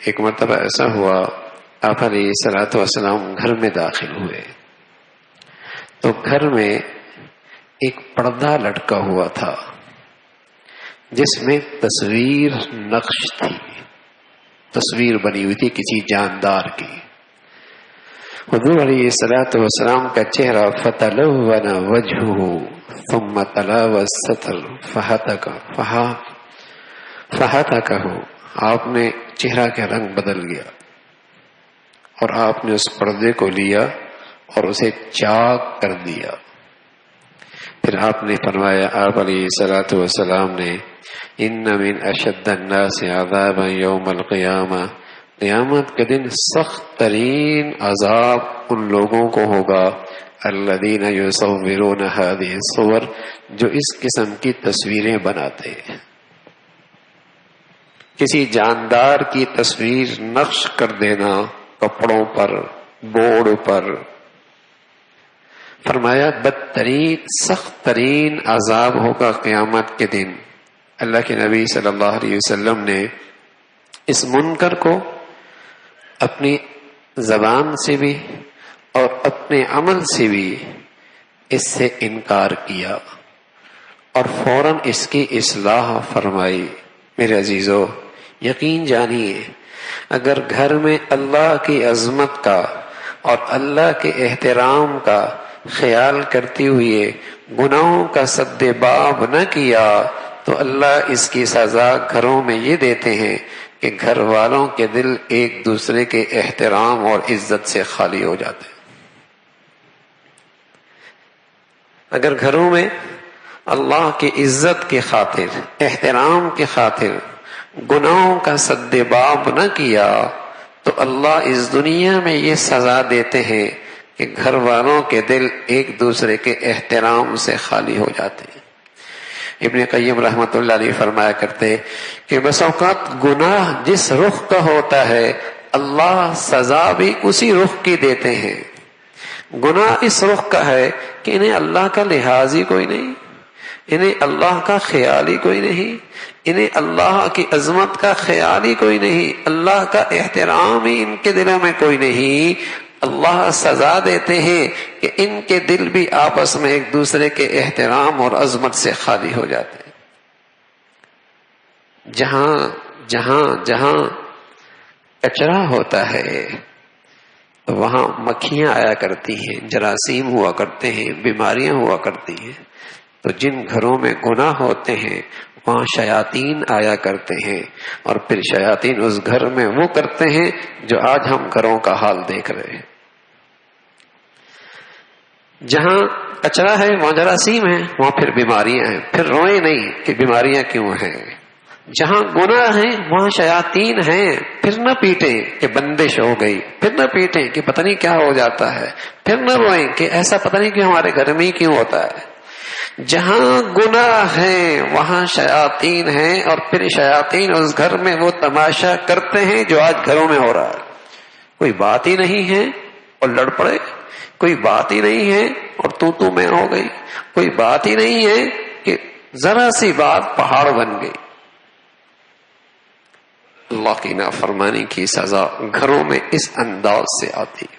ایک مرتبہ ایسا ہوا، آپ علیہ الصلوۃ والسلام گھر میں داخل ہوئے تو گھر میں ایک پردہ لٹکا ہوا تھا جس میں تصویر نقش تھی، تصویر بنی ہوئی تھی کسی جاندار کی۔ حضور علیہ الصلوۃ والسلام کا چہرہ فتلون وجهه ثم تلاوى الستر فهتكه، آپ نے چہرہ کا رنگ بدل گیا اور آپ نے اس پردے کو لیا اور اسے چاک کر دیا۔ پھر آپ نے فرمایا، آپ علیہ الصلوۃ والسلام نے، ان من اشد الناس عذابا یوم القیامہ، قیامت کے دن سخت ترین عذاب ان لوگوں کو ہوگا الذین یصورون هذه الصور، جو اس قسم کی تصویریں بناتے ہیں۔ کسی جاندار کی تصویر نقش کر دینا کپڑوں پر، بورڈ پر۔ فرمایا بدترین سخت ترین عذاب ہوگا قیامت کے دن۔ اللہ کے نبی صلی اللہ علیہ وسلم نے اس منکر کو اپنی زبان سے بھی اور اپنے عمل سے بھی اس سے انکار کیا اور فوراً اس کی اصلاح فرمائی۔ میرے عزیزو، یقین جانیے، اگر گھر میں اللہ کی عظمت کا اور اللہ کے احترام کا خیال کرتے ہوئے گناہوں کا سد باب نہ کیا تو اللہ اس کی سزا گھروں میں یہ دیتے ہیں کہ گھر والوں کے دل ایک دوسرے کے احترام اور عزت سے خالی ہو جاتے ہیں۔ اگر گھروں میں اللہ کی عزت کی خاطر، احترام کی خاطر گناہوں کا سد باب نہ کیا تو اللہ اس دنیا میں یہ سزا دیتے ہیں کہ گھر والوں کے دل ایک دوسرے کے احترام سے خالی ہو جاتے ہیں۔ ابن قیم رحمۃ اللہ علیہ فرمایا کرتے کہ بس اوقات گناہ جس رخ کا ہوتا ہے اللہ سزا بھی اسی رخ کی دیتے ہیں۔ گناہ اس رخ کا ہے کہ انہیں اللہ کا لحاظ ہی کوئی نہیں، انہیں اللہ کا خیال ہی کوئی نہیں، انہیں اللہ کی عظمت کا خیال ہی کوئی نہیں، اللہ کا احترام ہی ان کے دلوں میں کوئی نہیں۔ اللہ سزا دیتے ہیں کہ ان کے دل بھی آپس میں ایک دوسرے کے احترام اور عظمت سے خالی ہو جاتے ہیں۔ جہاں جہاں جہاں کچرا ہوتا ہے وہاں مکھیاں آیا کرتی ہیں، جراثیم ہوا کرتے ہیں، بیماریاں ہوا کرتی ہیں۔ تو جن گھروں میں گناہ ہوتے ہیں وہاں شیاطین آیا کرتے ہیں، اور پھر شیاطین اس گھر میں وہ کرتے ہیں جو آج ہم گھروں کا حال دیکھ رہے ہیں۔ جہاں کچرا ہے وہاں جراثیم ہے، وہاں پھر بیماریاں ہیں، پھر روئیں نہیں کہ بیماریاں کیوں ہیں۔ جہاں گناہ ہیں وہاں شیاطین ہیں، پھر نہ پیٹیں کہ بندش ہو گئی، پھر نہ پیٹیں کہ پتہ نہیں کیا ہو جاتا ہے، پھر نہ روئیں کہ ایسا پتہ نہیں کہ ہمارے گھر میں کیوں ہوتا ہے۔ جہاں گناہ ہیں وہاں شیاطین ہیں، اور پھر شیاطین اس گھر میں وہ تماشا کرتے ہیں جو آج گھروں میں ہو رہا ہے۔ کوئی بات ہی نہیں ہے اور لڑ پڑے، کوئی بات ہی نہیں ہے اور تو میں ہو گئی، کوئی بات ہی نہیں ہے کہ ذرا سی بات پہاڑ بن گئی۔ اللہ کی نافرمانی کی سزا گھروں میں اس انداز سے آتی ہے۔